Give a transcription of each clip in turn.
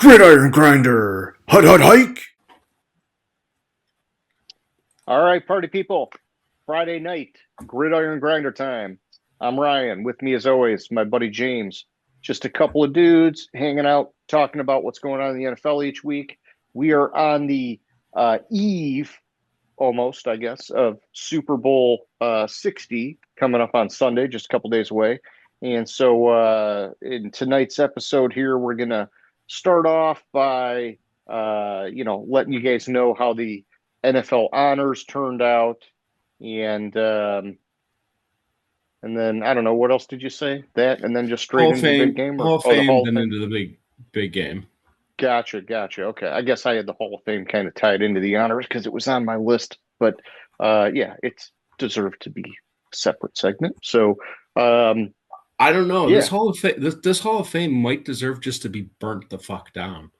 Gridiron Grinder! Hut hut hike! All right, party people. Friday night, Gridiron Grinder time. I'm Ryan. With me, as always, my buddy James. Just a couple of dudes hanging out, talking about what's going on in the NFL each week. We are on the eve, almost, I guess, of Super Bowl 60 coming up on Sunday, just a couple days away. And so in tonight's episode here, we're going to start off by, letting you guys know how the NFL honors turned out. And then I don't know, what else did you say? That and then just straight Hall of into the Fame, big game? Hall of The Fame, Hall of then Fame? into the big game. Gotcha. Okay. I guess I had the Hall of Fame kind of tied into the honors because it was on my list. But yeah, it's deserved to be a separate segment. So I don't know. Yeah. This Hall of Fame might deserve just to be burnt the fuck down.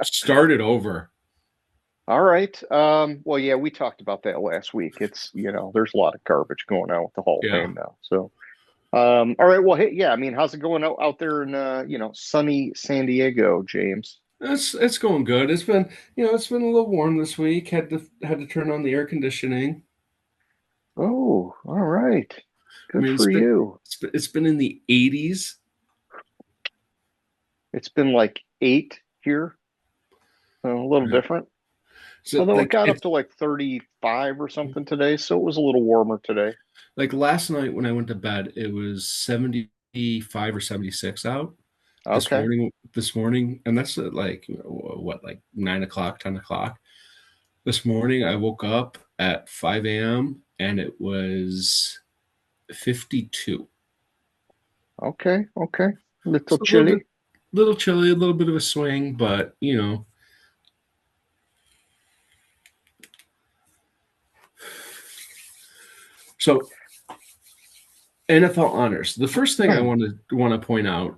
Start it over. all right. Well, yeah, we talked about that last week. It's, there's a lot of garbage going on with the Hall of Fame now. So all right. Well, hey, yeah, I mean, how's it going out there in sunny San Diego, James? It's going good. It's been a little warm this week. Had to turn on the air conditioning. Oh, all right. Good for you. It's been in the 80s. It's been like 8 here. So a little different. So, Although it got up to like 35 or something today, so it was a little warmer today. Like last night when I went to bed, it was 75 or 76 out. Okay. This morning, and that's like 9 o'clock, 10 o'clock. This morning, I woke up at 5 a.m. and it was 52. Okay. Little chilly. Little chilly, a little bit of a swing, but So, NFL honors. The first thing I want to point out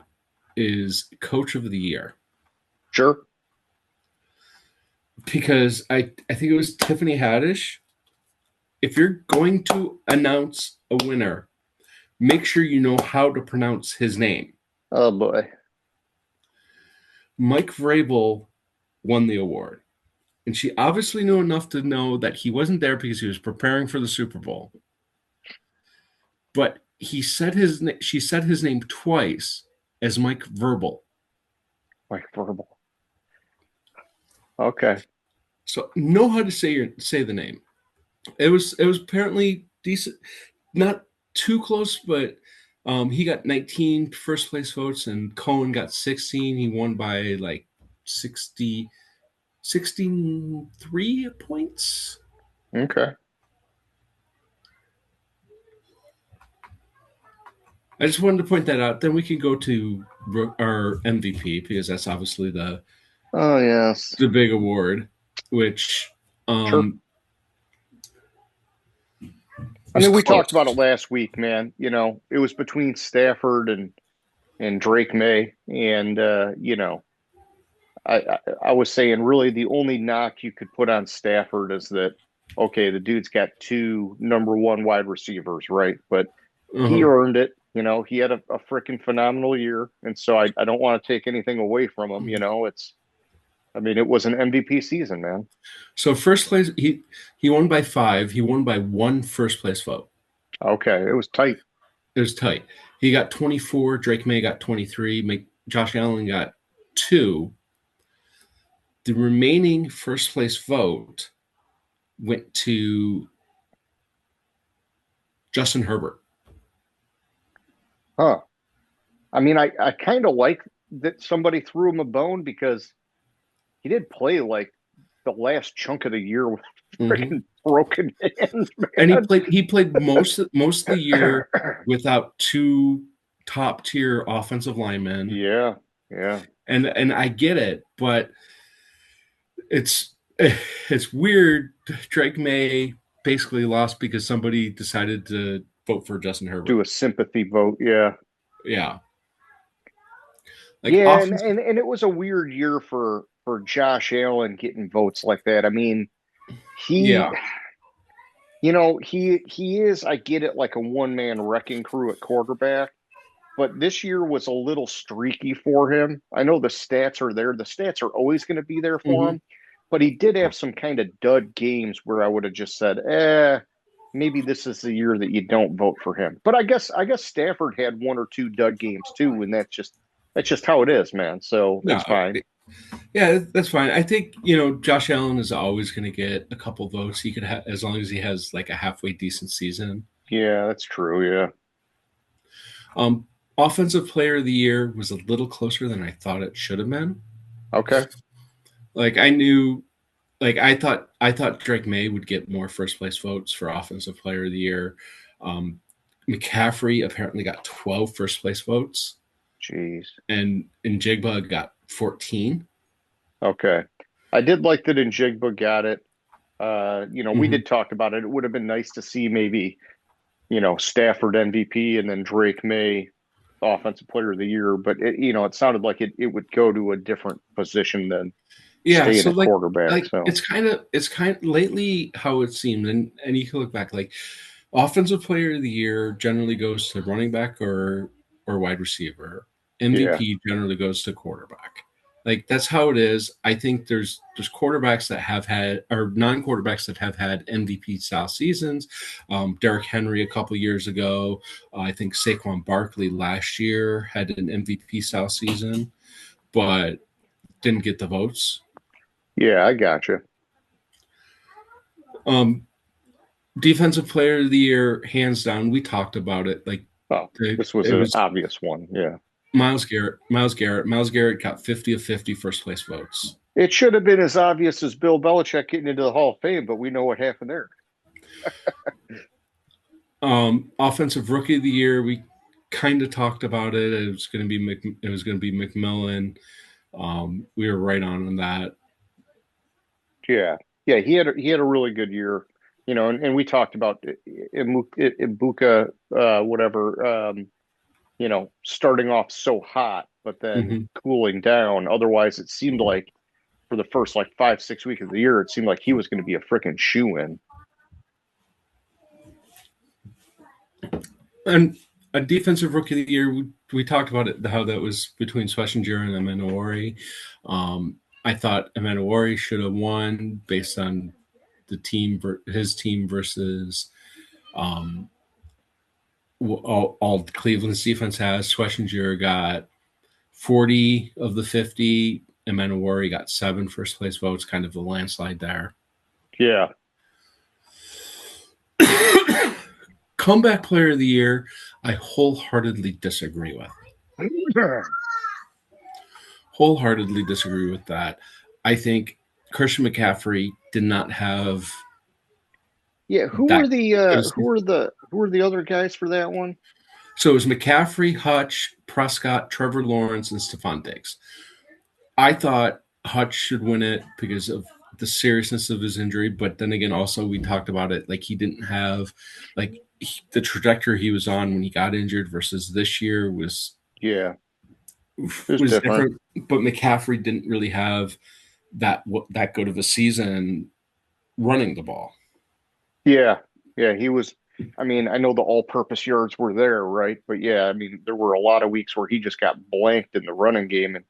is Coach of the Year. Sure. Because I think it was Tiffany Haddish. If you're going to announce a winner, make sure you know how to pronounce his name. Oh, boy. Mike Vrabel won the award. And she obviously knew enough to know that he wasn't there because he was preparing for the Super Bowl. But she said his name twice as Mike Verbal. Mike Verbal. Okay. So know how to say the name. It was apparently decent, not too close, but he got 19 first place votes and Cohen got 16. He won by like 63 points. Okay. I just wanted to point that out. Then we can go to our MVP because that's obviously the big award, which sure. I mean, we talked about it last week, man. It was between Stafford and Drake May, and I was saying really the only knock you could put on Stafford is that okay, the dude's got 2 number 1 wide receivers, right? But he earned it. He had a freaking phenomenal year, and so I don't want to take anything away from him. It was an MVP season, man. So first place, he won by 5. He won by 1 first place vote. Okay, it was tight. He got 24. Drake May got 23. Josh Allen got 2. The remaining first place vote went to Justin Herbert. Huh. I mean, I kind of like that somebody threw him a bone because he did play like the last chunk of the year with freaking broken hands, man. And he played most of the year without 2 top tier offensive linemen. Yeah. And I get it, but it's weird. Drake May basically lost because somebody decided to vote for Justin Herbert. Do a sympathy vote, yeah. Yeah. And it was a weird year for Josh Allen getting votes like that. I mean, he is, I get it, like a one-man wrecking crew at quarterback, but this year was a little streaky for him. I know the stats are there. The stats are always going to be there for Mhm. him, but he did have some kind of dud games where I would have just said, maybe this is the year that you don't vote for him. But I guess Stafford had one or two dud games too, and that's just how it is, man. So No, it's fine. yeah, that's fine. I think Josh Allen is always going to get a couple votes. He could have as long as he has like a halfway decent season. Yeah, that's true. Yeah. Um, Offensive Player of the Year was a little closer than I thought it should have been. Okay. Like I knew, like I thought Drake May would get more first place votes for Offensive Player of the Year. Um, McCaffrey apparently got 12 first place votes, Jeez. and Jigba got 14. Okay. I did like that Njigba got it. We Mhm. did talk about it. It would have been nice to see maybe, Stafford MVP and then Drake May Offensive Player of the Year, but it sounded like it would go to a different position than Yeah, staying so at quarterback. So it's kind of lately how it seemed, and you can look back like offensive player of the year generally goes to running back or wide receiver. yeah, MVP generally goes to quarterback. Like that's how it is. I think there's quarterbacks that have had or non-quarterbacks that have had MVP style seasons. Derrick Henry a couple years ago. I think Saquon Barkley last year had an MVP style season, but didn't get the votes. yeah, I gotcha. Um, Defensive player of the year, hands down. We talked about it. Like Oh, this was it an was obvious one. Yeah. Miles Garrett got 50 of 50 first place votes. It should have been as obvious as Bill Belichick getting into the Hall of Fame, but we know what happened there. Offensive rookie of the year, we kind of talked about it. It was going to be McMillan. We were right on that. Yeah. Yeah, he had a really good year. And we talked about Ibuka, whatever, starting off so hot, but then Mhm. cooling down. Otherwise, it seemed like for the first like 5, 6 weeks of the year, it seemed like he was going to be a freaking shoe in. And a defensive rookie of the year, we talked about it, how that was between Schlesinger and Amenawari. I thought Amenawari should have won based on his team versus um, all Cleveland's defense has. Schlesinger got 40 of the 50. Amenawari got 7 first place votes, kind of a landslide there. Yeah. Comeback player of the year, I wholeheartedly disagree with. Wholeheartedly disagree with that. I think Christian McCaffrey did not have Yeah, who that were the good a who season. were the who were the other guys for that one? So it was McCaffrey, Hutch, Prescott, Trevor Lawrence, and Stephon Diggs. I thought Hutch should win it because of the seriousness of his injury, but then again, also we talked about it like he didn't have the trajectory he was on when he got injured versus this year was Yeah, it was was different. different. But McCaffrey didn't really have that good of a season running the ball. Yeah, yeah, he was. I mean, I know the all-purpose yards were there, right? But yeah, I mean, there were a lot of weeks where he just got blanked in the running game and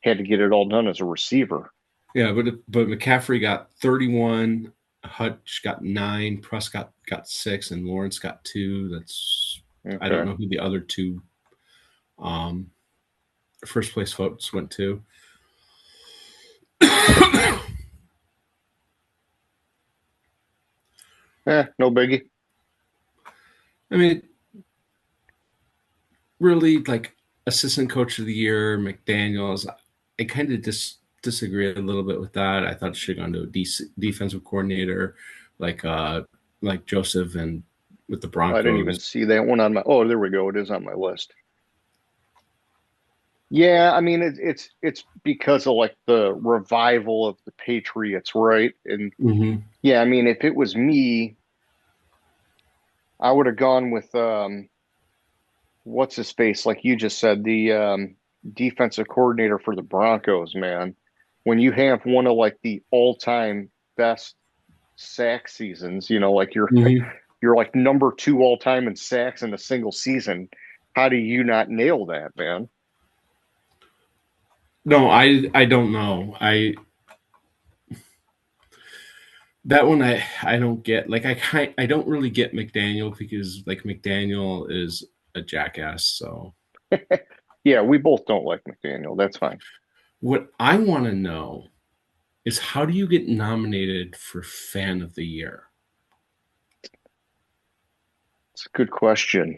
had to get it all done as a receiver. Yeah, but McCaffrey got 31, Hutch got 9, Prescott got 6, and Lawrence got 2. I don't Okay. know who the other two um, first place votes went to. No biggie. I mean, really, like assistant coach of the year, McDaniels. I kind of disagree a little bit with that. I thought it should have gone to a defensive coordinator, like uh, like Joseph and with the I didn't even Broncos. see that one on my. Oh, there we go. It is on my list. Yeah, I mean, it's because of like the revival of the Patriots, right? And Mm-hmm. yeah, I mean, if it was me, I would have gone with what's his face, like you just said, the defensive coordinator for the Broncos, man. When you have one of like the all-time best sack seasons, like you're Mm-hmm. you're like number two all time in sacks in a single season. How do you not nail that, man? No, I don't know. That one I don't get. Like I don't really get McDaniel because like McDaniel is a jackass. So Yeah, we both don't like McDaniel. That's fine. what I want to know is how do you get nominated for Fan of the Year? It's a good question.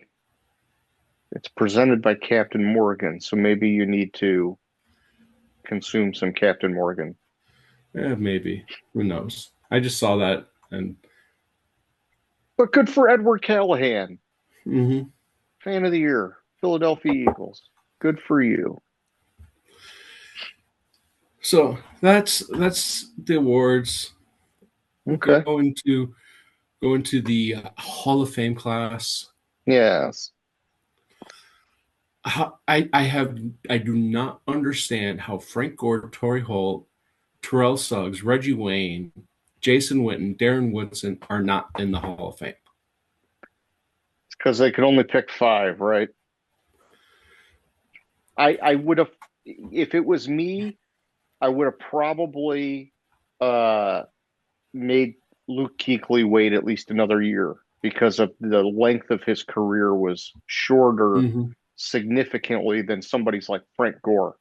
It's presented by Captain Morgan, so maybe you need to consume some Captain Morgan. Maybe. Who knows? I just saw that and But good for Edward Callahan, mhm. fan of the year, Philadelphia Eagles. Good for you. So that's the awards. We'll Okay. go into the Hall of Fame class. Yes. I do not understand how Frank Gore, Torrey Holt, Terrell Suggs, Reggie Wayne, Jason Witten, Darren Woodson are not in the Hall of Fame. It's because they can only pick five, right? I would have, if it was me, I would have probably uh, made Luke Kuechly wait at least another year because of the length of his career was shorter Mm-hmm. significantly than somebody's like Frank Gore.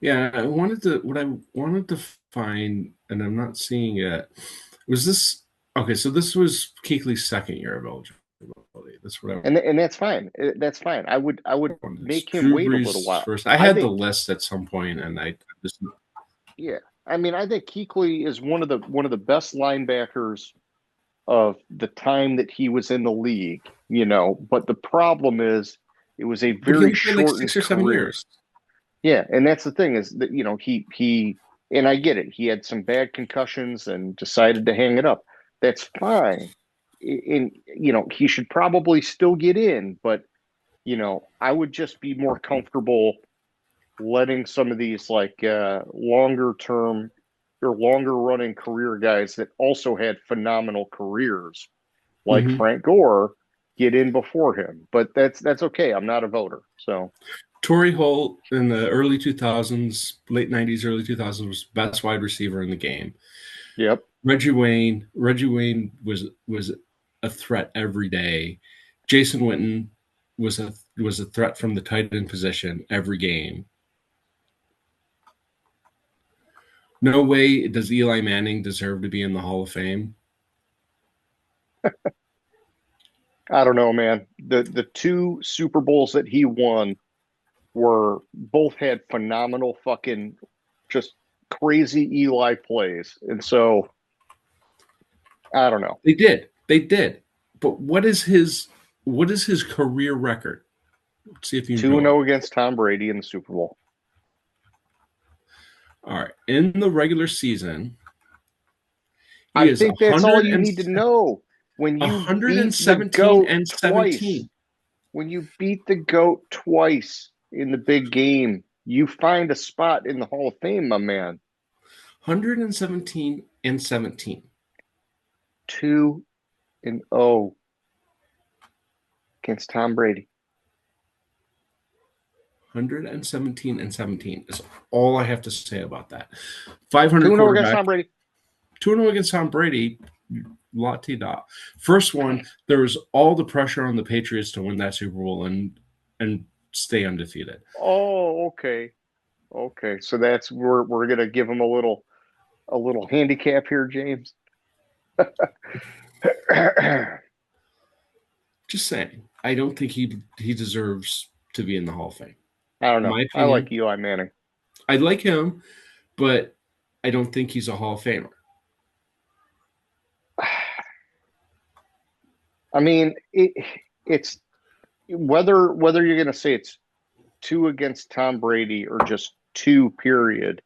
Yeah, what I wanted to find, and I'm not seeing it. Was this okay? So this was Kuechly's second year of eligibility. That's what I And that's fine. That's fine. I would wanted. make him Drew wait a little Brees while. first. I I had the think, list at some point, and I just yeah. I mean, I think Kuechly is one of the best linebackers of the time that he was in the league, but the problem is it was a but he very only played like shortened 6 or 7 years. career. Yeah, and that's the thing is that he and I get it. He had some bad concussions and decided to hang it up. That's fine. And he should probably still get in, but I would just be more comfortable letting some of these like longer term or longer running career guys that also had phenomenal careers like Mm-hmm. Frank Gore get in before him. But that's okay. I'm not a voter. So Torrey Holt in the early 2000s, late 90s, early 2000s was best wide receiver in the game. yep. Reggie Wayne was a threat every day. Jason Witten was a threat from the tight end position every game. No way does Eli Manning deserve to be in the Hall of Fame. I don't know, man. The two Super Bowls that he won were both had phenomenal fucking just crazy Eli plays. And so I don't know. They did. But what is his career record? Let's see if you 2 know it. 0 against Tom Brady in the Super Bowl. All right. In the regular season, he I is think that's all you need to know. When you beat the 117 GOAT and twice, 17. when you beat the GOAT twice in the big game, you find a spot in the Hall of Fame, my man. 117 and 17. 2-0 against Tom Brady. 117 and 17 is all I have to say about that. 500 2-0 against quarterback, Tom Brady. 2-0 against Tom Brady. La-ti-da. First one, there was all the pressure on the Patriots to win that Super Bowl and stay undefeated. Oh, okay. Okay. So that's we're gonna give him a little handicap here, James. Just saying. I don't think he deserves to be in the Hall of Fame. I don't In know. my I like opinion, Eli Manning. I like him, but I don't think he's a Hall of Famer. I mean, it's whether you're gonna say it's 2 against Tom Brady or just 2, period.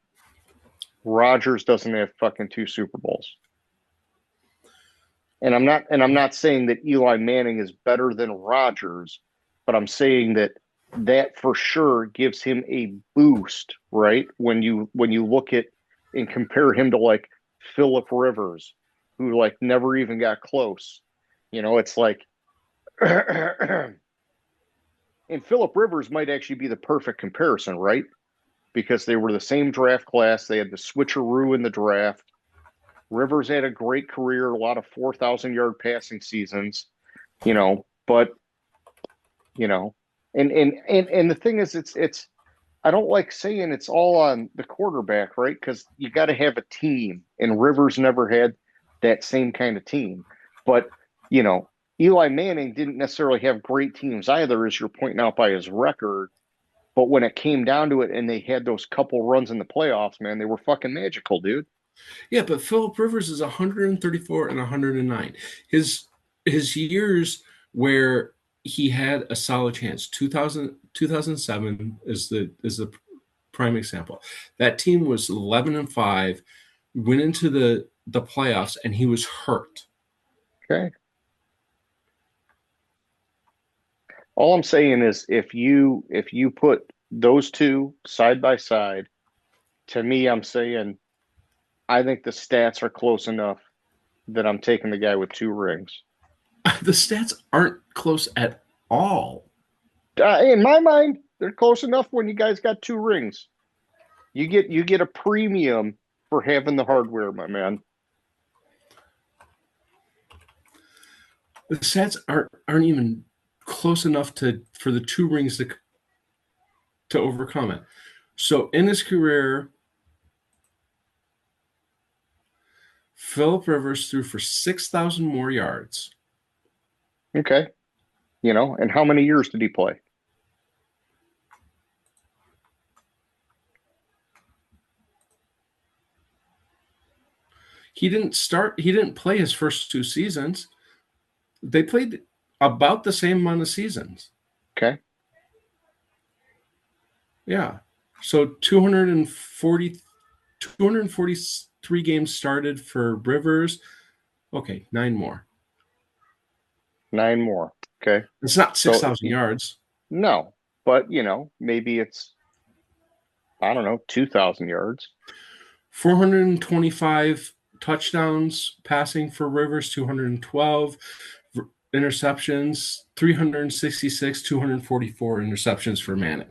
Rodgers doesn't have fucking 2 Super Bowls. And I'm not saying that Eli Manning is better than Rodgers, but I'm saying that for sure gives him a boost, right? When you look at and compare him to like Philip Rivers, who like never even got close. It's like, and Philip Rivers might actually be the perfect comparison, right? Because they were the same draft class. They had the switcheroo in the draft. Rivers had a great career, a lot of 4,000-yard passing seasons, but you know, and the thing is, it's I don't like saying it's all on the quarterback, right? Because you got to have a team, and Rivers never had that same kind of team. But you know, Eli Manning didn't necessarily have great teams either, as you're pointing out by his record. But when it came down to it, and they had those couple runs in the playoffs, man, they were fucking magical, dude. Yeah, but Philip Rivers is 134 and 109. His years where he had a solid chance. 2007 is the prime example. That team was 11-5, went into the playoffs, and he was hurt. Okay. All I'm saying is if you put those two side by side, to me, I'm saying I think the stats are close enough that I'm taking the guy with two rings. The stats aren't close at all. In my mind, they're close enough when you guys got two rings. You get a premium for having the hardware, my man. The stats aren't even close enough for the two rings to overcome it. So in his career, Philip Rivers threw for 6,000 more yards. Okay. And how many years did he play? He didn't play his first two seasons. They played about the same amount of seasons. Okay. Yeah. So 243 games started for Rivers. Okay, 9 more. 9 more. Okay. It's not 6,000 So yards. no, but maybe it's, I don't know, 2,000 yards. 425 touchdowns passing for Rivers, 212 interceptions, 366, 244 interceptions for Manning.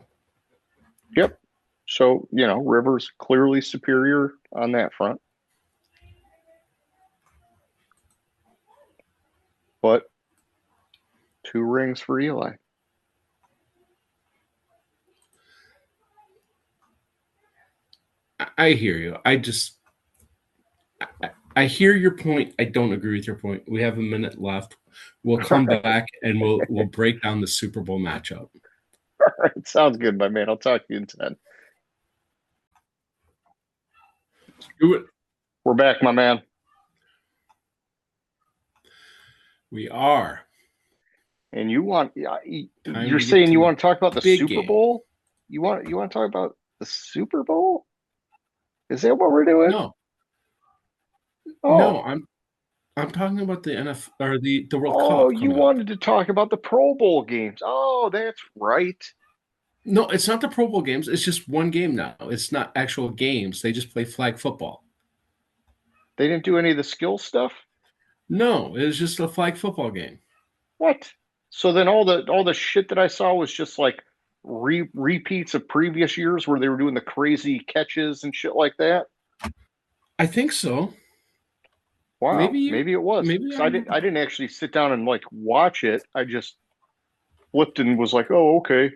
Yep. So, Rivers clearly superior on that front. But 2 rings for Eli. I hear you. I hear your point. I don't agree with your point. We have a minute left. We'll come back and we'll break down the Super Bowl matchup. All right. Sounds good, my man. I'll talk to you in 10. Do it. We're back, my man. We are. And you're to saying get you to want to talk about the big Super game. Bowl? You want to talk about the Super Bowl? Is that what we're doing? No. Oh. No, I'm talking about the NFL or the World Cup. Oh, you coming up. wanted to talk about the Pro Bowl games. Oh, that's right. No, it's not the Pro Bowl games. It's just one game now. It's not actual games. They just play flag football. They didn't do any of the skill stuff? No, it was just a flag football game. What? So then all the shit that I saw was just like repeats of previous years where they were doing the crazy catches and shit like that? I think so. Wow. Maybe it was. Maybe I didn't actually sit down and like watch it. I just flipped and was like, "Oh, okay."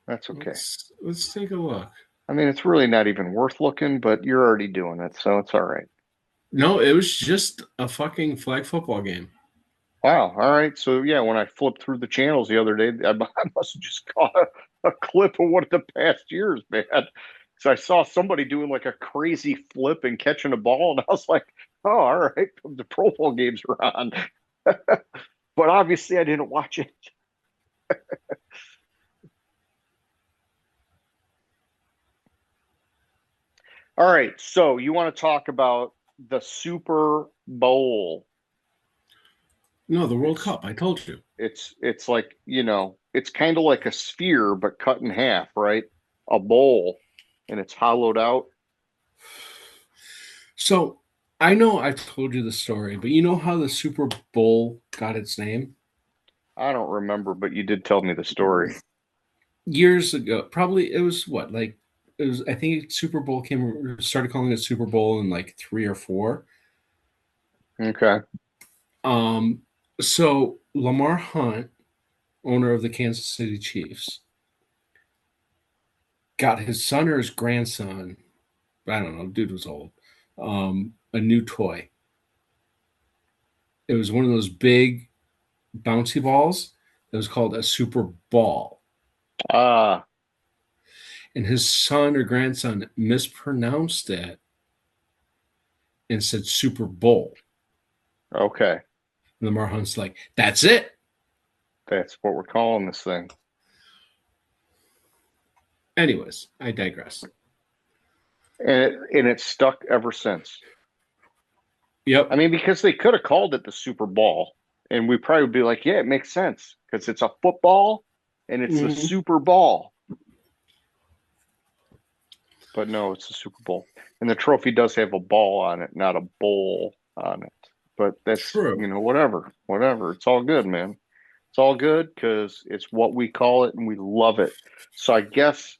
That's okay. Let's take a look. I mean, it's really not even worth looking, but you're already doing it, so it's all right. No, it was just a fucking flag football game. Wow. All right. So yeah, when I flipped through the channels the other day, I must have just caught a clip of one of the past years, man. So I saw somebody doing like a crazy flip and catching a ball, and I was like, "Oh, all right, the Pro Bowl games are on." But obviously, I didn't watch it. All right. So you want to talk about the Super Bowl? No, the World Cup. I told you. It's like, it's kind of like a sphere, but cut in half, right? A bowl. and it's hollowed out? So I know I've told you the story, but you know how the Super Bowl got its name? I don't remember, but you did tell me the story. Years ago, probably it was what, like it was, I think Super Bowl started calling it Super Bowl in like 3 or 4. Okay. Um, so Lamar Hunt, owner of the Kansas City Chiefs, got his son or his grandson, I don't know, dude was old, a new toy. It was one of those big bouncy balls. It was called a Super Ball. Ah, And his son or grandson mispronounced it and said Super Bowl. okay. And Lamar Hunt's like, that's it. That's what we're calling this thing. Anyways, I digress. And it's stuck ever since. Yep. I mean, because they could have called it the Super Bowl, and we probably would be like, yeah, it makes sense because it's a football and it's the Mhm. Super Bowl. But no, it's the Super Bowl. And the trophy does have a ball on it, not a bowl on it. But that's, True. whatever. Whatever. It's all good, man. It's all good because it's what we call it and we love it. So I guess,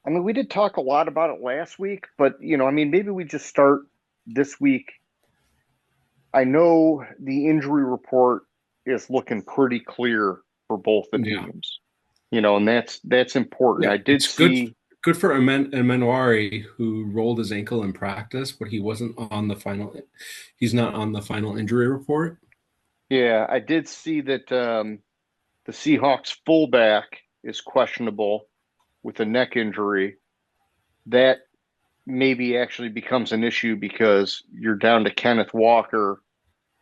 I mean, we did talk a lot about it last week, but, I mean, maybe we just start this week. I know the injury report is looking pretty clear for both the Yeah. teams, and that's important. Yeah. I did It's good. see, Good for Amenwari, who rolled his ankle in practice, but he wasn't on the final. He's not on the final injury report. yeah, I did see that the Seahawks fullback is questionable with a neck injury. That maybe actually becomes an issue because you're down to Kenneth Walker,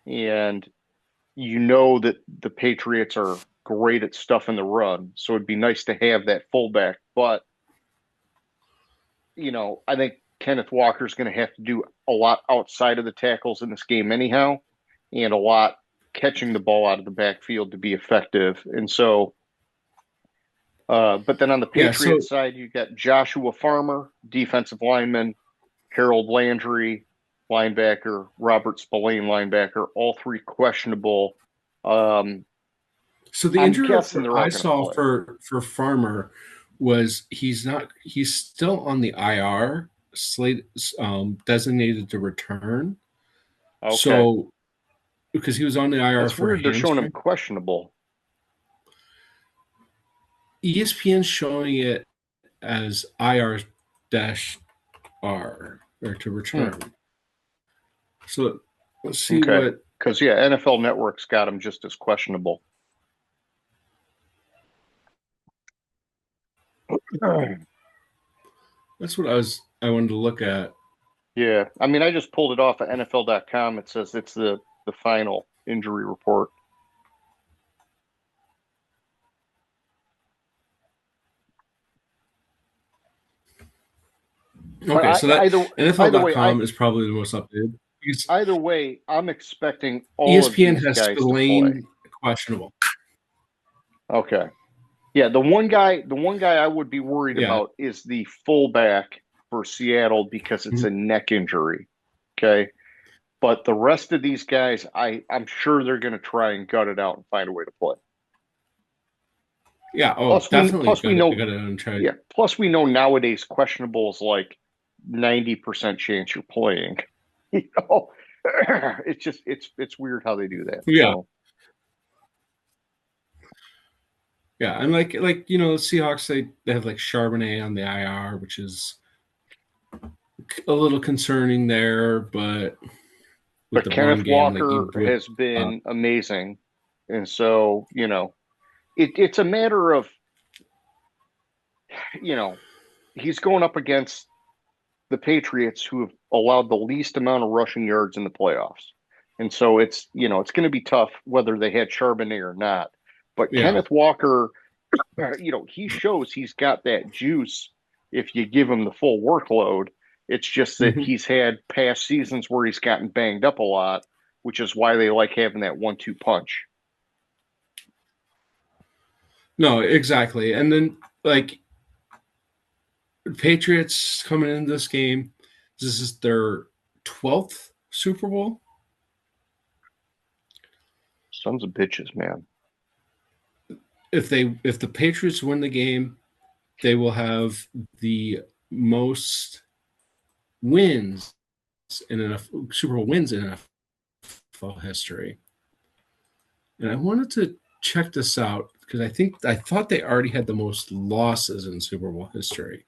and that the Patriots are great at stuffing the run. So it'd be nice to have that fullback. But, I think Kenneth Walker's going to have to do a lot outside of the tackles in this game anyhow, and a lot catching the ball out of the backfield to be effective. And so, but then on the Yeah. So Patriots side, you got Joshua Farmer, defensive lineman, Harold Landry, linebacker, Robert Spillane, linebacker, all three questionable. So the I'm injury guessing report they're all I going to saw play. for Farmer was he's still on the IR slate, designated to return. Okay. So because he was on the IR That's for a weird. They're showing him hamstring, questionable. ESPN's showing it as IR dash R, or to return. So let's see Okay. what. Because, yeah, NFL Network's got him just as questionable. That's what I wanted to look at. Yeah. I mean, I just pulled it off of NFL.com. It says it's the final injury report. But Okay, so that either way, NFL.com is probably the most updated. Because I'm expecting all of ESPN these has guys to play. Spillane questionable. Okay. Yeah, the one guy I would be worried Yeah. about is the fullback for Seattle because it's a neck injury. Okay. But the rest of these guys, I'm sure they're going to try and gut it out and find a way to play. Yeah. Oh, Plus we definitely plus we know got to try. yeah, plus we know nowadays questionable is like 90% chance you're playing. You know, it's just it's weird how they do that. Yeah. So Yeah, and like the Seahawks, they have like Charbonnet on the IR, which is a little concerning there, but with but the run Kenneth game, like Walker you would. has been amazing. And so, it's a matter of, you know, he's going up against the Patriots who have allowed the least amount of rushing yards in the playoffs. And so it's going to be tough whether they had Charbonnet or not. But Yeah. Kenneth Walker, he shows he's got that juice if you give him the full workload. It's just that Mhm. he's had past seasons where he's gotten banged up a lot, which is why they like having that 1-2 punch. No, exactly. And then like Patriots coming into this game. This is their 12th Super Bowl. Sons of bitches, man. If the Patriots win the game, they will have the most wins in Super Bowl wins in NFL history. And I wanted to check this out because I thought they already had the most losses in Super Bowl history.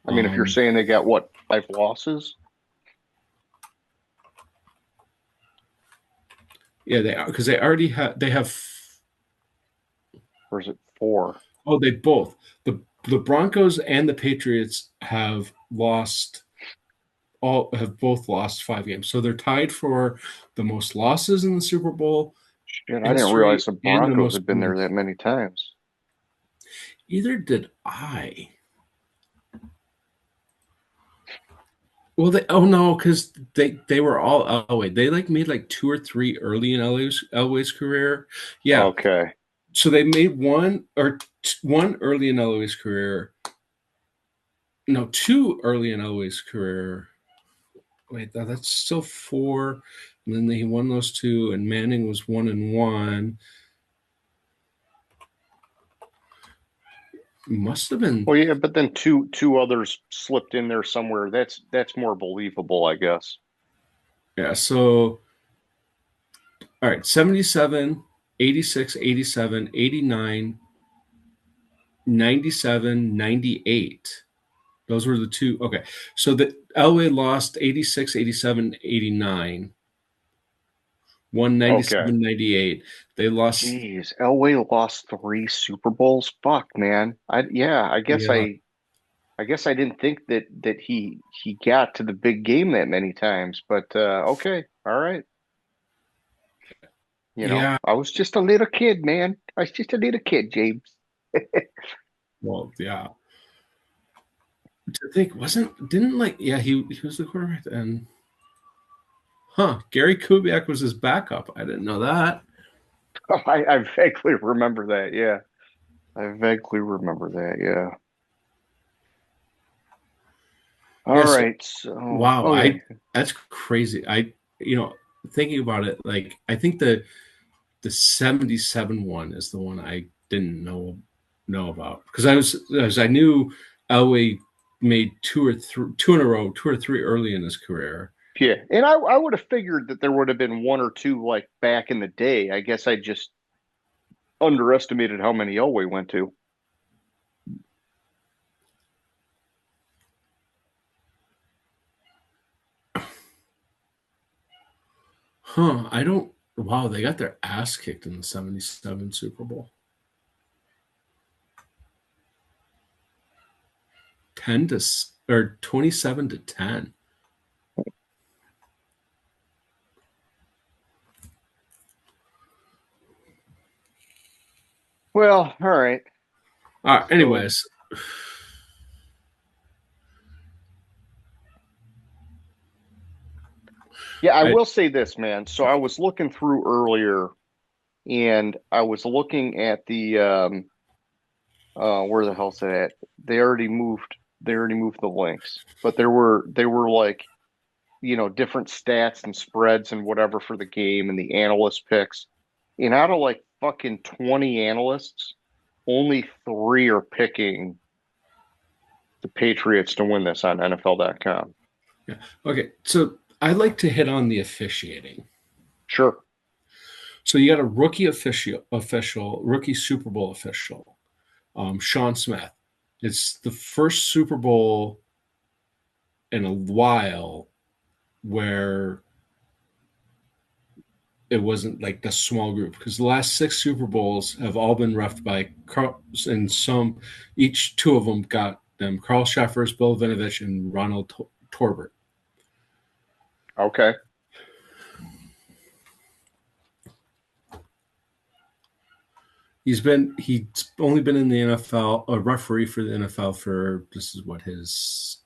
I mean, if you're saying they got what, 5 losses? Yeah, because they already have. Or is it 4? Oh, they both the Broncos and the Patriots have both lost 5 games, so they're tied for the most losses in the Super Bowl Shit, I didn't history realize the and the Broncos most had been there wins. that many times. Either did I. Well, because they were all Elway. They made 2 or 3 early in Elway's career. Yeah, Okay. so they made one early in Elway's career. No, 2 early in Elway's career. Wait, that's still 4. And then he won those 2, and Manning was 1-1. Must have been. Well, yeah, but then two others slipped in there somewhere. That's more believable, I guess. Yeah, so all right, 77, 86, 87, 89, 97, 98. Those were the 2. Okay. So the Elway lost 86, 87, 89. Won Okay. 97, 98. They lost. Jeez, Elway lost 3 Super Bowls. Fuck, man. I guess Yeah. I guess I didn't think that he got to the big game that many times, but okay. All right. Yeah. I was just a little kid, man. I was just a little kid, James. Well, yeah. To think he was the quarterback and Gary Kubiak was his backup. I didn't know that. I vaguely remember that. Yeah. I vaguely remember that. Yeah. All Yeah, so right. So, wow, okay. that's crazy. Thinking about it, I think the 77 one is the one I didn't know about because I knew Elway made 2 in a row, 2 or 3 early in his career. Yeah. And I would have figured that there would have been 1 or 2 like back in the day. I guess I just underestimated how many Elway went to. I don't. Wow, they got their ass kicked in the 77 Super Bowl. or 27-10. Well, all right. Anyways, Yeah, I will say this, man. So I was looking through earlier and I was looking at the where the hell's it at? They already moved the links. But they were like, different stats and spreads and whatever for the game and the analyst picks. And out of like fucking 20 analysts, only 3 are picking the Patriots to win this on NFL.com. yeah. Okay, so I'd like to hit on the officiating. Sure. So you got a rookie rookie Super Bowl official, Sean Smith. It's the first Super Bowl in a while where it wasn't like the small group because the last 6 Super Bowls have all been reffed by Carl, and each 2 of them got them Carl Sheffers, Bill Vinovich, and Ronald Torbert. Okay. He's only been in the NFL, a referee for the NFL for this is what his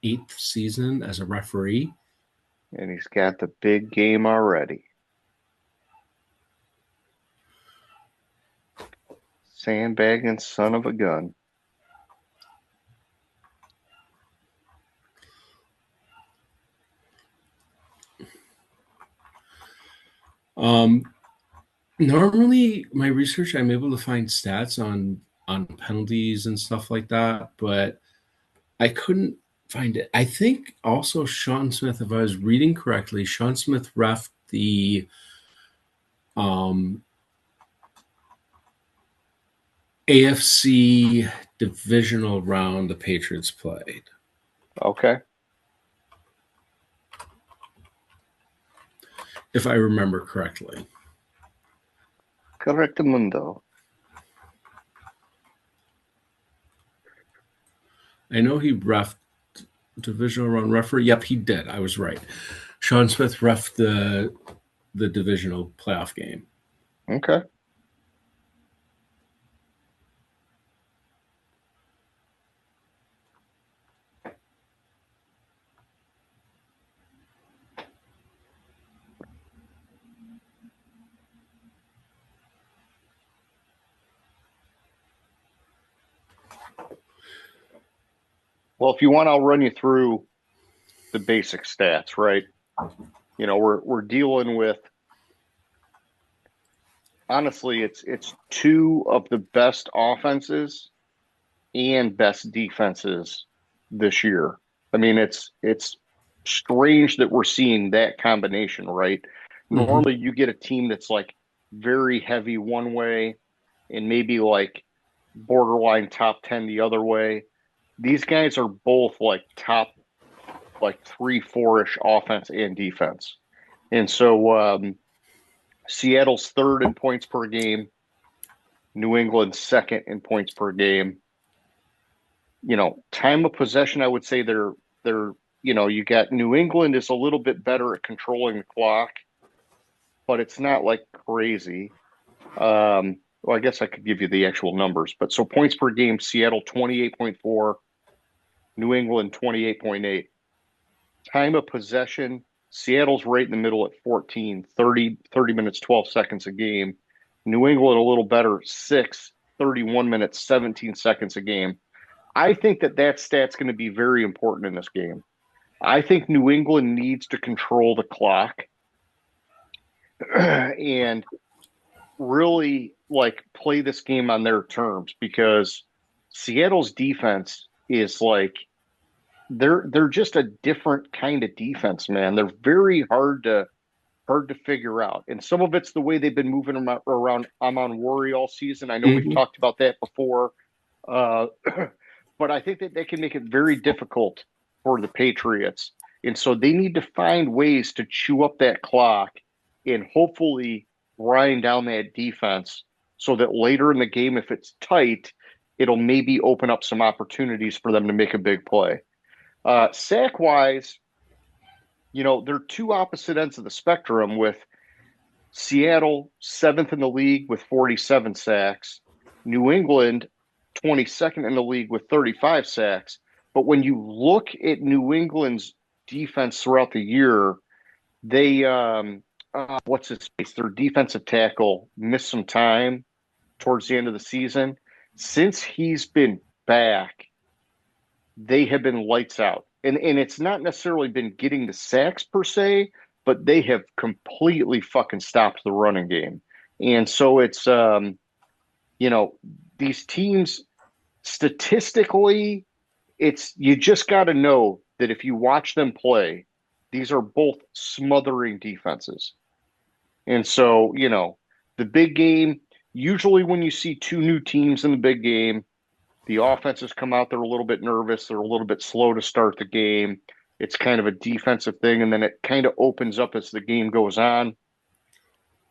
8th season as a referee. And he's got the big game already. Sandbagging son of a gun. Normally, my research, I'm able to find stats on penalties and stuff like that, but I couldn't find it. I think also Sean Smith, if I was reading correctly, Sean Smith ref the AFC divisional round the Patriots played. Okay. If I remember correctly. Correctamundo. I know he ref divisional round referee. Yep, he did. I was right. Sean Smith ref the divisional playoff game. Okay. Well, if you want, I'll run you through the basic stats, right? You know, we're dealing with, honestly, it's two of the best offenses and best defenses this year. I mean, it's strange that we're seeing that combination, right? Normally you get a team that's like very heavy one way and maybe like borderline top 10 the other way. These guys are both like top like 3-4-ish offense and defense. And so Seattle's third in points per game, New England's second in points per game. You know, time of possession, I would say they're you know, you got New England is a little bit better at controlling the clock, but it's not like crazy. Well, I guess I could give you the actual numbers, but so points per game, Seattle 28.4, New England 28.8. Time of possession, Seattle's right in the middle at 14, 30 minutes, 12 seconds a game. New England a little better, 31 minutes, 17 seconds a game. I think that stat's going to be very important in this game. I think New England needs to control the clock and really like play this game on their terms, because Seattle's defense is like they're just a different kind of defense, man. They're very hard to figure out, and some of it's the way they've been moving them around. I'm on worry all season. I know we've talked about that before, but I think that they can make it very difficult for the Patriots, and so they need to find ways to chew up that clock and hopefully grind down that defense so that later in the game, if it's tight, it'll maybe open up some opportunities for them to make a big play. Sack wise, you know, they're two opposite ends of the spectrum, with Seattle seventh in the league with 47 sacks, New England 22nd in the league with 35 sacks. But when you look at New England's defense throughout the year, they what's his face? Their defensive tackle missed some time towards the end of the season. Since he's been back, they have been lights out. And it's not necessarily been getting the sacks per se, but they have completely fucking stopped the running game. And so it's, you know, these teams statistically, you just got to know that if you watch them play, these are both smothering defenses. And so, you know, the big game, usually when you see two new teams in the big game, the offenses come out, they're a little bit nervous, they're a little bit slow to start the game. It's kind of a defensive thing, and then it kind of opens up as the game goes on.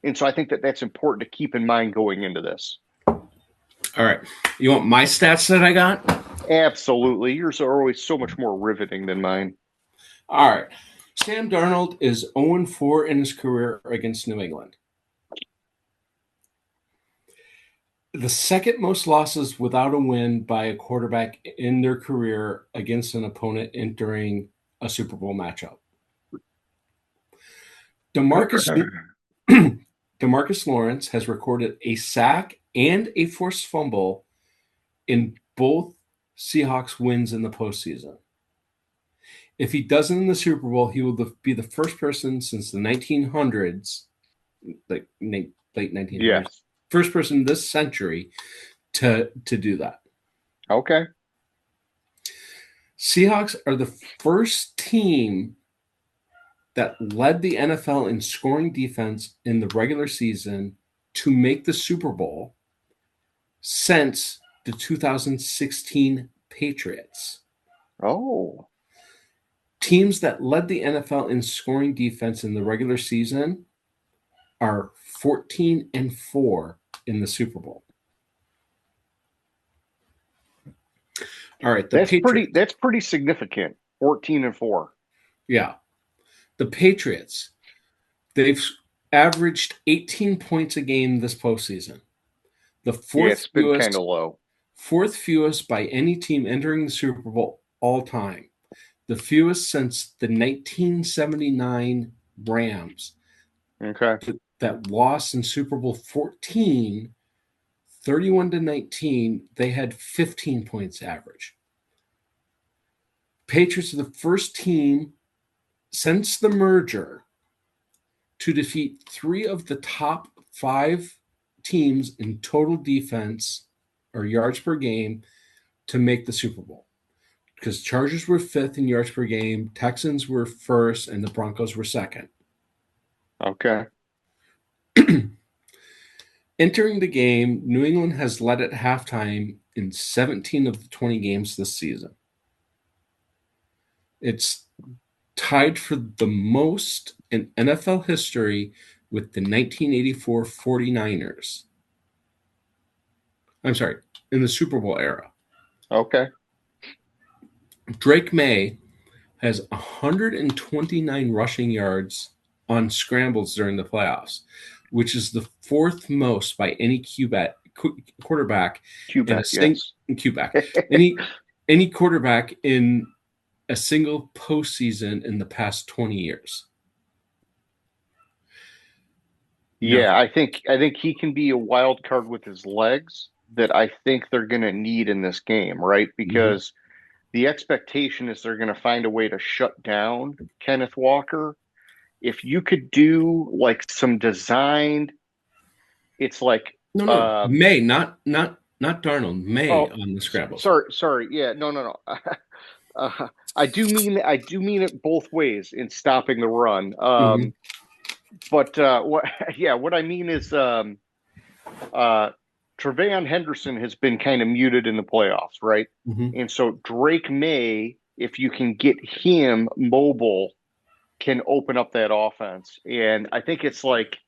And so I think that that's important to keep in mind going into this. All right. You want my stats that I got? Absolutely. Yours are always so much more riveting than mine. All right. Sam Darnold is 0-4 in his career against New England. The second most losses without a win by a quarterback in their career against an opponent entering a Super Bowl matchup. DeMarcus Lawrence has recorded a sack and a forced fumble in both Seahawks wins in the postseason. If he doesn't in the Super Bowl, he will be the first person since the 1900s, like late 1900s, Yes. first person this century to do that. Okay. Seahawks are the first team that led the NFL in scoring defense in the regular season to make the Super Bowl since the 2016 Patriots. Oh. Teams that led the NFL in scoring defense in the regular season are 14-4 in the Super Bowl. All right, That's pretty significant. 14-4. Yeah. The Patriots, they've averaged 18 points a game this postseason. The It's been kind of low. Fourth fewest by any team entering the Super Bowl all time. The fewest since the 1979 Rams. Okay. That lost in Super Bowl 14, 31-19. They had 15 points average. Patriots are the first team since the merger to defeat 3 of the top 5 teams in total defense or yards per game to make the Super Bowl. Because Chargers were 5th in yards per game, Texans were 1st, and the Broncos were 2nd. Okay. Entering the game, New England has led at halftime in 17 of the 20 games this season. It's tied for the most in NFL history with the 1984 49ers. I'm sorry, in the Super Bowl era. Okay. Drake May has 129 rushing yards on scrambles during the playoffs, which is the 4th most by any quarterback any quarterback in a single postseason in the past 20 years. Yeah, no. I think he can be a wild card with his legs that I think they're going to need in this game, right? Because the expectation is they're going to find a way to shut down Kenneth Walker. If you could do like some designed, it's like May, not Darnold. May on the scrambles. Sorry. Yeah, no. I do mean it both ways in stopping the run. But what I mean is Tre'Von Henderson has been kind of muted in the playoffs, right? And so Drake May, if you can get him mobile, can open up that offense. And I think it's like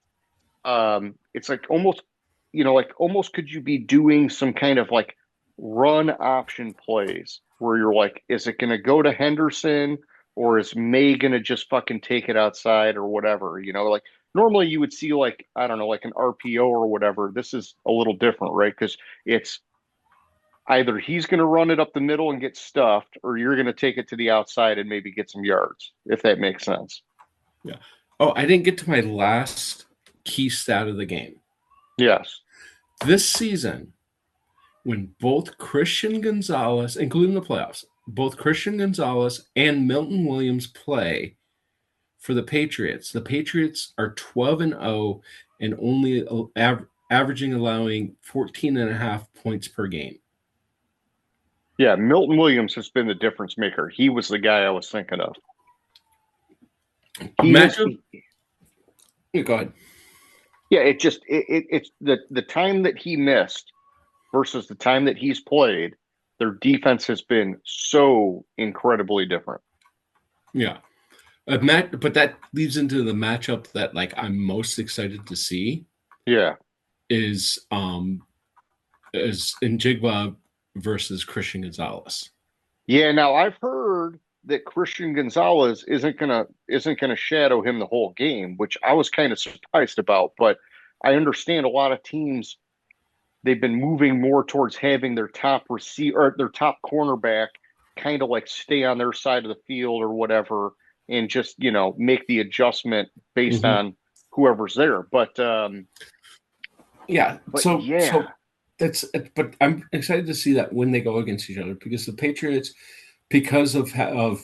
almost, almost could you be doing some kind of like run option plays where you're like, is it going to go to Henderson or is May going to just fucking take it outside or whatever? Like normally you would see like, I don't know, like an RPO or whatever. This is a little different, right? Because it's either he's going to run it up the middle and get stuffed or you're going to take it to the outside and maybe get some yards, if that makes sense. Yeah. Oh, I didn't get to my last key stat of the game. Yes. This season, when both Christian Gonzalez, including the playoffs, both Christian Gonzalez and Milton Williams play for the Patriots are 12-0 and only averaging allowing 14.5 points per game. Yeah, Milton Williams has been the difference maker. He was the guy I was thinking of. Go ahead. Yeah, it's the time that he missed versus the time that he's played, their defense has been so incredibly different. Yeah. But that leads into the matchup that like I'm most excited to see. Yeah. Is Njigba versus Christian Gonzalez. Yeah, now I've heard that Christian Gonzalez isn't gonna shadow him the whole game, which I was kind of surprised about, but I understand a lot of teams, they've been moving more towards having their top receiver or their top cornerback kind of like stay on their side of the field or whatever and just, make the adjustment based on whoever's there. But Yeah. But So yeah, but I'm excited to see that when they go against each other, because the Patriots, because of how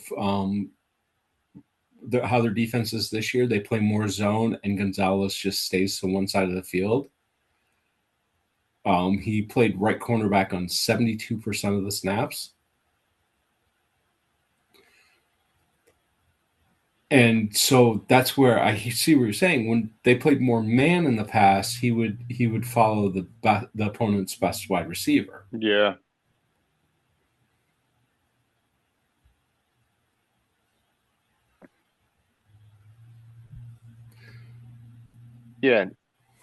their defense is this year, they play more zone, and Gonzalez just stays to one side of the field. He played right cornerback on 72% of the snaps. And so that's where I see what you're saying. When they played more man in the past, he would follow the opponent's best wide receiver. yeah. Yeah,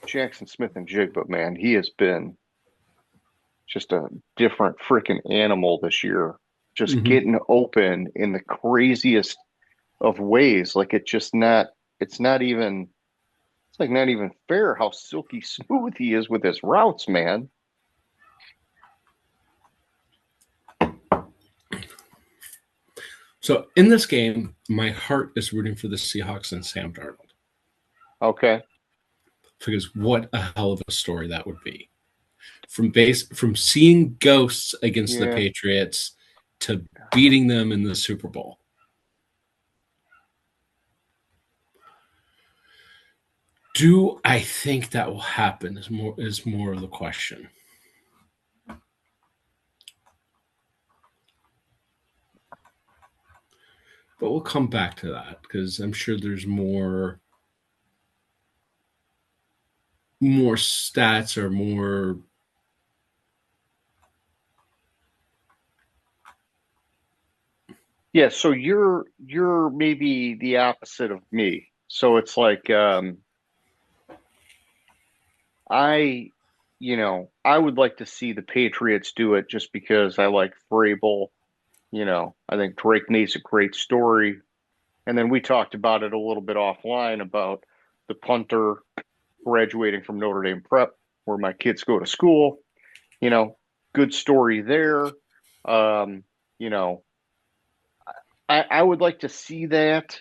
Jackson Smith and Jigba, man, he has been just a different freaking animal this year. Just Mm-hmm. getting open in the craziest of ways. Like it's not even, it's like not even fair how silky smooth he is with his routes, man. So in this game, my heart is rooting for the Seahawks and Sam Darnold, Okay. because what a hell of a story that would be. From seeing ghosts against the Yeah. Patriots to beating them in the Super Bowl. Do I think that will happen is more of the question. But we'll come back to that, because I'm sure there's more stats or more. Yeah, so you're maybe the opposite of me. So it's like I I would like to see the Patriots do it just because I like Vrabel. I think Drake May's a great story. And then we talked about it a little bit offline about the punter graduating from Notre Dame Prep, where my kids go to school. You know, good story there. Um, you know, I would like to see that.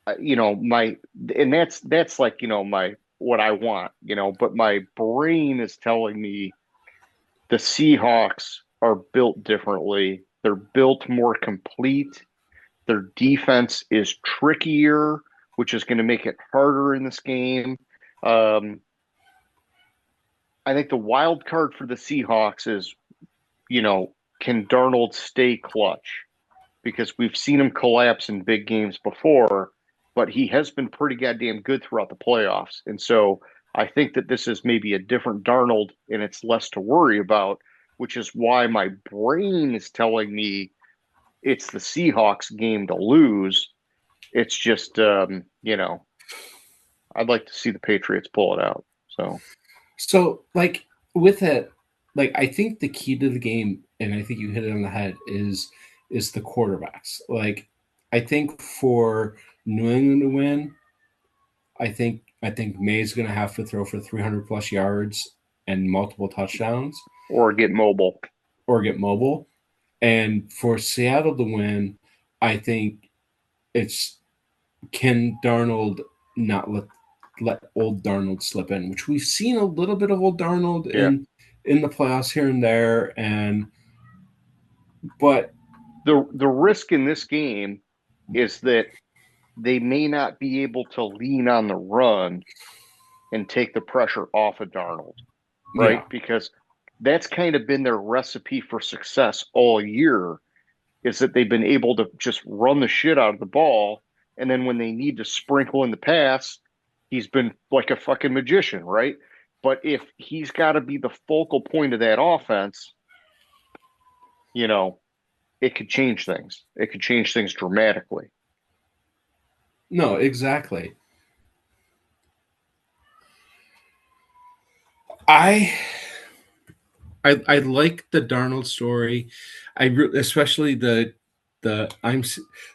My and that's like my what I want. But my brain is telling me the Seahawks are built differently. They're built more complete. Their defense is trickier, which is going to make it harder in this game. Um, I think the wild card for the Seahawks is, can Darnold stay clutch? Because we've seen him collapse in big games before, but he has been pretty goddamn good throughout the playoffs. And so I think that this is maybe a different Darnold and it's less to worry about, which is why my brain is telling me it's the Seahawks game to lose. It's just, I'd like to see the Patriots pull it out. So, like, with it, like, I think the key to the game, and I think you hit it on the head, is the quarterbacks. Like, I think for New England to win, I think May's going to have to throw for 300 plus yards and multiple touchdowns, Or get mobile. or get mobile. And for Seattle to win, I think it's, can Darnold not let old Darnold slip in, which we've seen a little bit of old Darnold Yeah. in the playoffs here and there, but The risk in this game is that they may not be able to lean on the run and take the pressure off of Darnold, right? yeah, Because that's kind of been their recipe for success all year is that they've been able to just run the shit out of the ball. And then when they need to sprinkle in the pass, he's been like a fucking magician, right? But if he's got to be the focal point of that offense, you know, it could change things. It could change things dramatically. no, exactly. I I like the Darnold story. Especially the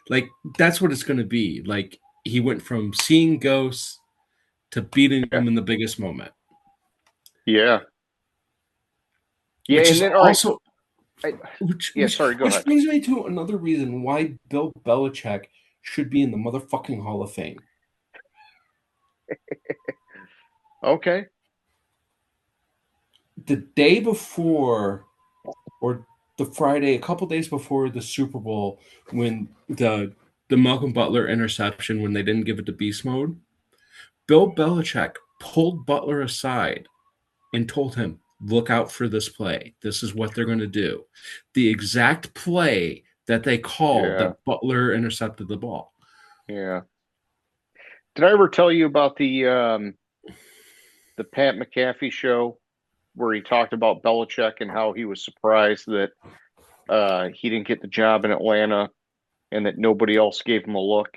like, that's what it's going to be. Like, he went from seeing ghosts to beating Yeah. them in the biggest moment, Yeah. Yeah. which And is then, all right. also So, I, which yeah, which sorry, go which ahead. brings me to another reason why Bill Belichick should be in the motherfucking Hall of Fame. Okay. the day before, or the Friday, a couple days before the Super Bowl, when the Malcolm Butler interception, when they didn't give it to beast mode, Bill Belichick pulled Butler aside and told him, look out for this play. This is what they're going to do. The exact play that they called Yeah. that Butler intercepted the ball. Yeah. Did I ever tell you about the Pat McAfee show where he talked about Belichick and how he was surprised that he didn't get the job in Atlanta and that nobody else gave him a look,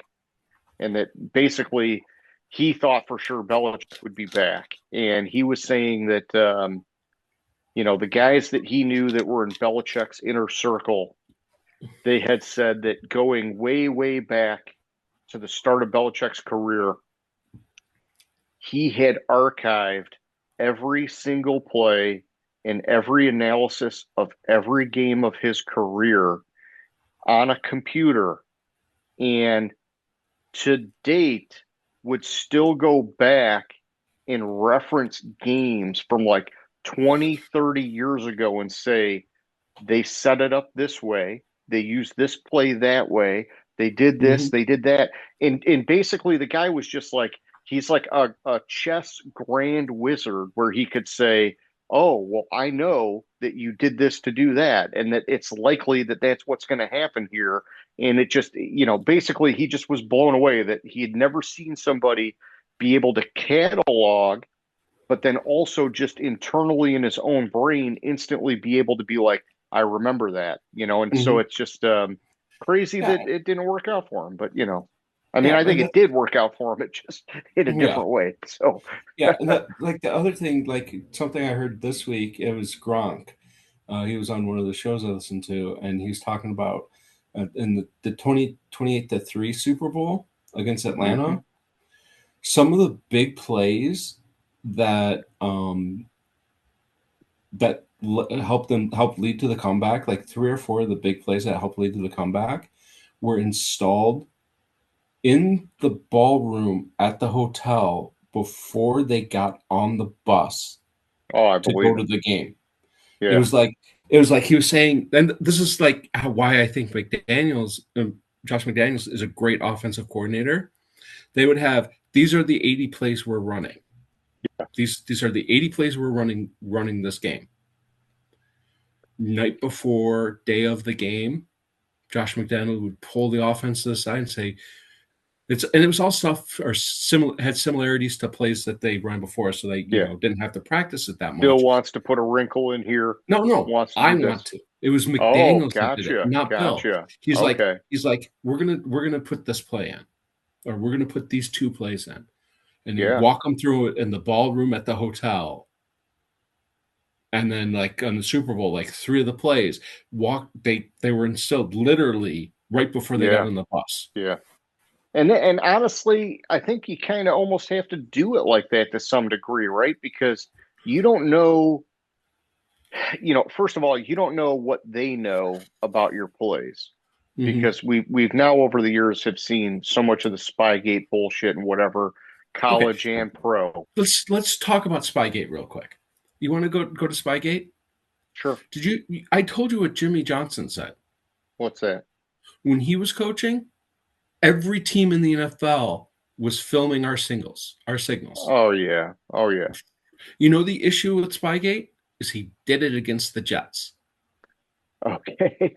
and that basically he thought for sure Belichick would be back, and he was saying that the guys that he knew that were in Belichick's inner circle, they had said that going way, way back to the start of Belichick's career, he had archived every single play and every analysis of every game of his career on a computer, and to date would still go back and reference games from like 20, 30 years ago and say, they set it up this way, they used this play that way, they did this, they did that. And basically the guy was just like, he's like a chess grand wizard where he could say, oh, well, I know that you did this to do that, and that it's likely that that's what's going to happen here. And it just, basically he just was blown away that he had never seen somebody be able to catalog, but then also just internally in his own brain instantly be able to be like, I remember that, and so it's just crazy Yeah, that it didn't work out for him. But, I mean, yeah, I think and it did work out for him. It just in a yeah, different way. So, yeah. And like the other thing, like something I heard this week, it was Gronk. He was on one of the shows I listened to, and he was talking about in the 28-3 Super Bowl against mhm. Atlanta, some of the big plays that helped lead to the comeback, like 3 or 4 of the big plays that helped lead to the comeback, were installed in the ballroom at the hotel before they got on the bus Oh, I to go believe to it. the game. It Yeah. was like it was like he was saying, and this is like why I think Josh McDaniels is a great offensive coordinator. They would have, these are the 80 plays we're running. These are the 80 plays we're running this game. Night before, day of the game, Josh McDaniels would pull the offense to the side and say, it was all stuff or had similarities to plays that they run before, so they Yeah. didn't have to practice it that Bill much. wants to put a wrinkle in here, No, wants to I do want this. to. It was Oh, McDaniels that did it, gotcha. not Bill. Gotcha. He's Okay. like, we're gonna put this play in, or we're gonna put these 2 plays in, and you Yeah. walk them through it in the ballroom at the hotel. And then, like on the Super Bowl, like 3 of the plays they were instilled literally right before they got Yeah. on the bus. Yeah. And honestly, I think you kind of almost have to do it like that to some degree, right? Because you don't know, first of all, you don't know what they know about your plays, Mm-hmm. because we've now over the years have seen so much of the Spygate bullshit and whatever, Okay, college and pro. let's talk about Spygate real quick. You want to go to Spygate? Sure. I told you what Jimmy Johnson said What's that? when he was coaching. Every team in the NFL was filming our signals. Oh yeah. Oh yeah. You know, the issue with Spygate is he did it against the Jets. Okay.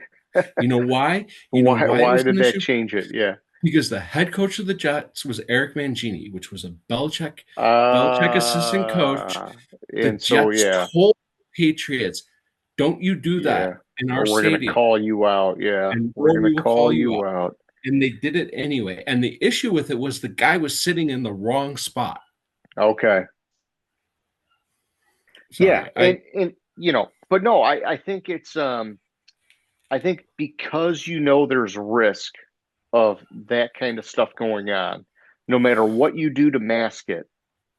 You know why? You know Why why it why was did an that issue? change it? Yeah. Because the head coach of the Jets was Eric Mangini, which was a Belichick assistant coach. Uh The and so Jets yeah. told the Patriots, "Don't you do Yeah. that in Or our we're gonna stadium, call you out. Yeah. and We're or gonna we will call call you you out." out. And they did it anyway. And the issue with it was the guy was sitting in the wrong spot. Okay. Yeah. Sorry, And but no, I think it's I think because there's risk of that kind of stuff going on, no matter what you do to mask it,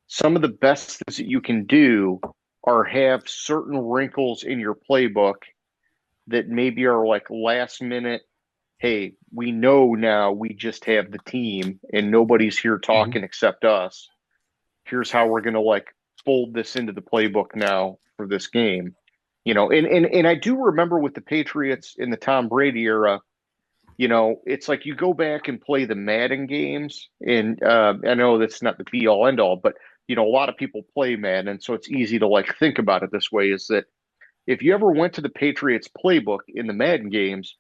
some of the best things that you can do are have certain wrinkles in your playbook that maybe are like last minute. Hey, we know now we just have the team and nobody's here Mhm. talking except us. Here's how we're going to like fold this into the playbook now for this game. And I do remember with the Patriots in the Tom Brady era, it's like you go back and play the Madden games, and I know that's not the be all end all, but a lot of people play Madden, so it's easy to like think about it this way: is that if you ever went to the Patriots playbook in the Madden games,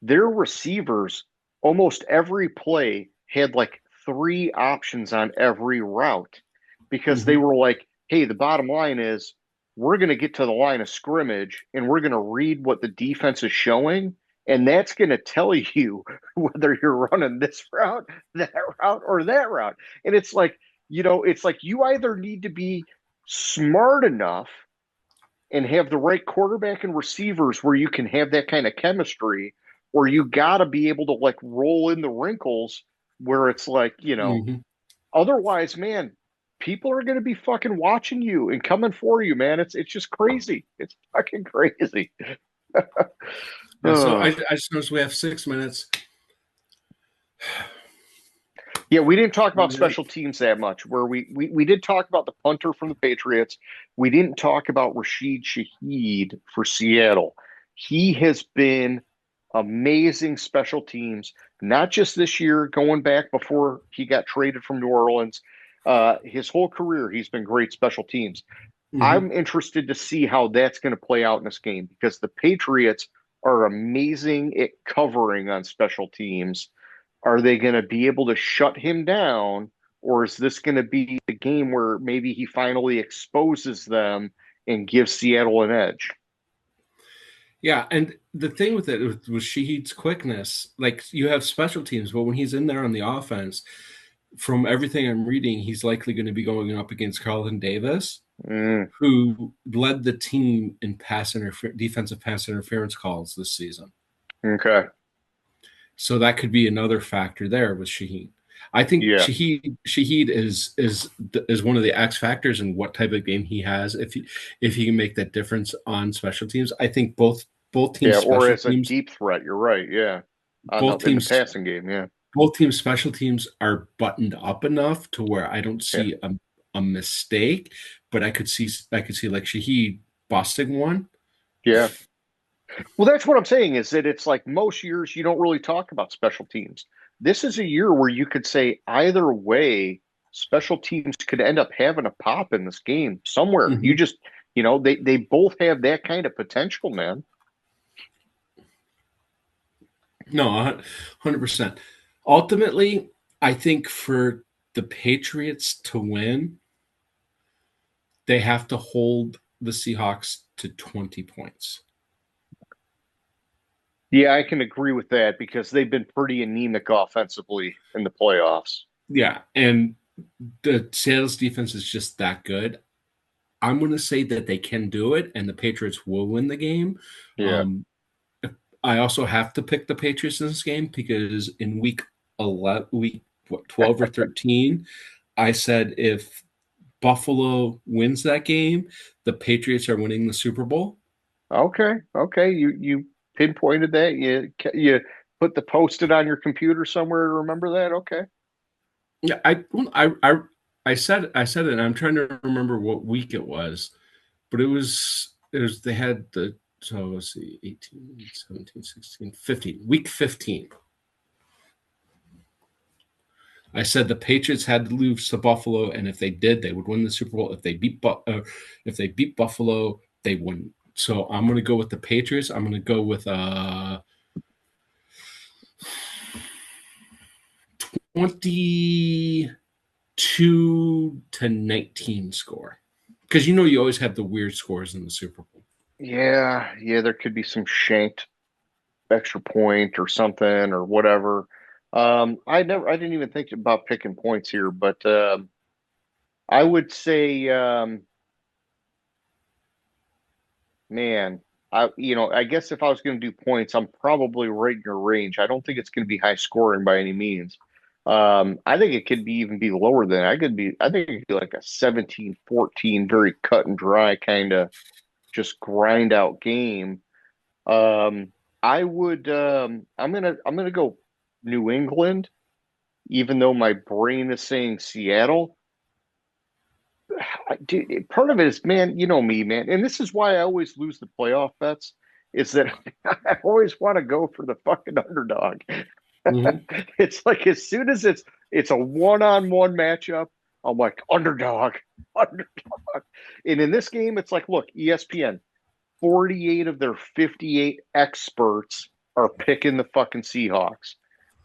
their receivers almost every play had like three options on every route because they were like, hey, the bottom line is we're going to get to the line of scrimmage and we're going to read what the defense is showing. And that's going to tell you whether you're running this route, that route, or that route. And it's like, it's like you either need to be smart enough and have the right quarterback and receivers where you can have that kind of chemistry, or you got to be able to like roll in the wrinkles where it's like, otherwise, man, people are going to be fucking watching you and coming for you, man. It's just crazy. It's fucking crazy. Yeah, so I just noticed we have 6 minutes. Yeah, we didn't talk about special teams that much. Where we did talk about the punter from the Patriots. We didn't talk about Rashid Shaheed for Seattle. He has been amazing special teams, not just this year, going back before he got traded from New Orleans. His whole career, he's been great special teams. I'm interested to see how that's going to play out in this game because the Patriots are amazing at covering on special teams. Are they going to be able to shut him down, or is this going to be the game where maybe he finally exposes them and gives Seattle an edge? Yeah, and the thing with it was Shaheed's quickness. Like you have special teams, but when he's in there on the offense, from everything I'm reading, he's likely going to be going up against Carlton Davis, who led the team in defensive pass interference calls this season. Okay. So that could be another factor there with Shaheed. I think Shaheed is one of the X factors in what type of game he has. If he can make that difference on special teams, I think both teams. Yeah, or as a deep threat. You're right. Yeah, both teams in the passing game. Yeah, both teams' special teams are buttoned up enough to where I don't see a mistake, but I could see like Shaheed busting one. Yeah. Well, that's what I'm saying is that it's like most years you don't really talk about special teams. This is a year where you could say either way, special teams could end up having a pop in this game somewhere. You just, they both have that kind of potential, man. No, 100%. Ultimately, I think for the Patriots to win, they have to hold the Seahawks to 20 points. Yeah, I can agree with that because they've been pretty anemic offensively in the playoffs. Yeah, and the Seattle's defense is just that good. I'm going to say that they can do it, and the Patriots will win the game. Yeah. I also have to pick the Patriots in this game because in week 12 or 13, I said if Buffalo wins that game, the Patriots are winning the Super Bowl. Okay. You pinpointed that. You put the post-it on your computer somewhere to remember that. Okay. Yeah, I said it, and I'm trying to remember what week it was, but it was they had so let's see, 18, 17, 16, 15, week 15. I said the Patriots had to lose to Buffalo, and if they did, they would win the Super Bowl. If they beat Buffalo, they wouldn't. So I'm going to go with the Patriots. I'm going to go with 22-19 score, because you always have the weird scores in the Super Bowl. Yeah, there could be some shanked extra point or something or whatever. I didn't even think about picking points here, but I would say, man, I guess if I was going to do points, I'm probably right in your range. I don't think it's going to be high scoring by any means. I think it could even be lower than I think it could be like a 17-14, very cut and dry kind of just grind out game. I would I'm gonna go New England, even though my brain is saying Seattle. Dude, part of it is, man, you know me, man, and this is why I always lose the playoff bets. Is that I always want to go for the fucking underdog. Mhm. It's like as soon as it's a one-on-one matchup, I'm like underdog, underdog. And in this game, it's like, look, ESPN, 48 of their 58 experts are picking the fucking Seahawks.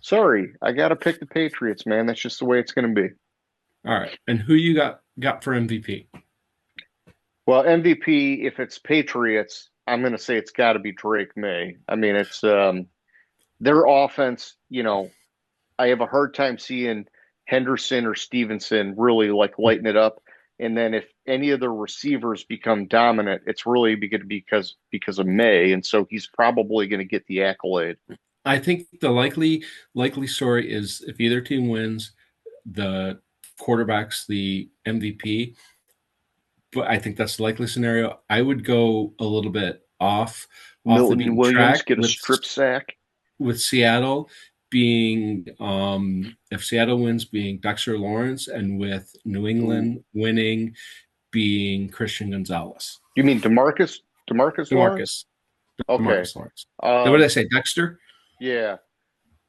Sorry, I got to pick the Patriots, man. That's just the way it's going to be. All right. And who you got for MVP? Well, MVP, if it's Patriots, I'm going to say it's got to be Drake May. I mean, it's their offense, I have a hard time seeing Henderson or Stevenson really like lighten it up. And then if any of the receivers become dominant, it's really going to be because of May, and so he's probably going to get the accolade. I think the likely story is if either team wins, the quarterback's the MVP. But I think that's the likely scenario. I would go a little bit off the Milton beaten Williams track get a strip sack. with Seattle being if Seattle wins being Dexter Lawrence, and with New England winning being Christian Gonzalez. You mean Demarcus Lawrence? Okay. Demarcus Lawrence. What did I say? Dexter? Yeah.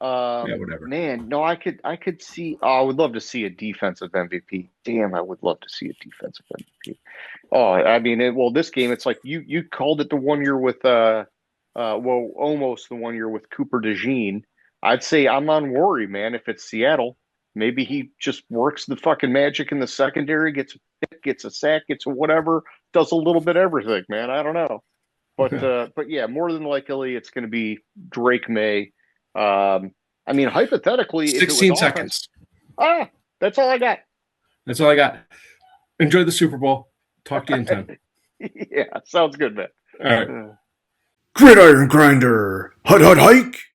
Yeah, whatever. Man, no, I could see. Oh, I would love to see a defensive MVP. Damn, I would love to see a defensive MVP. Oh, I mean, well, this game, it's like you called it the one year with well, almost the one year with Cooper DeJean. I'd say I'm on worry, man. If it's Seattle, maybe he just works the fucking magic in the secondary, gets a pick, gets a sack, gets a whatever, does a little bit of everything, man. I don't know, but yeah, more than likely it's going to be Drake May. I mean, hypothetically, if it was 16 seconds. That's all I got. That's all I got. Enjoy the Super Bowl. Talk to you in 10. Yeah, sounds good, man. All right. Gridiron Grinder. Hut, hut, hike.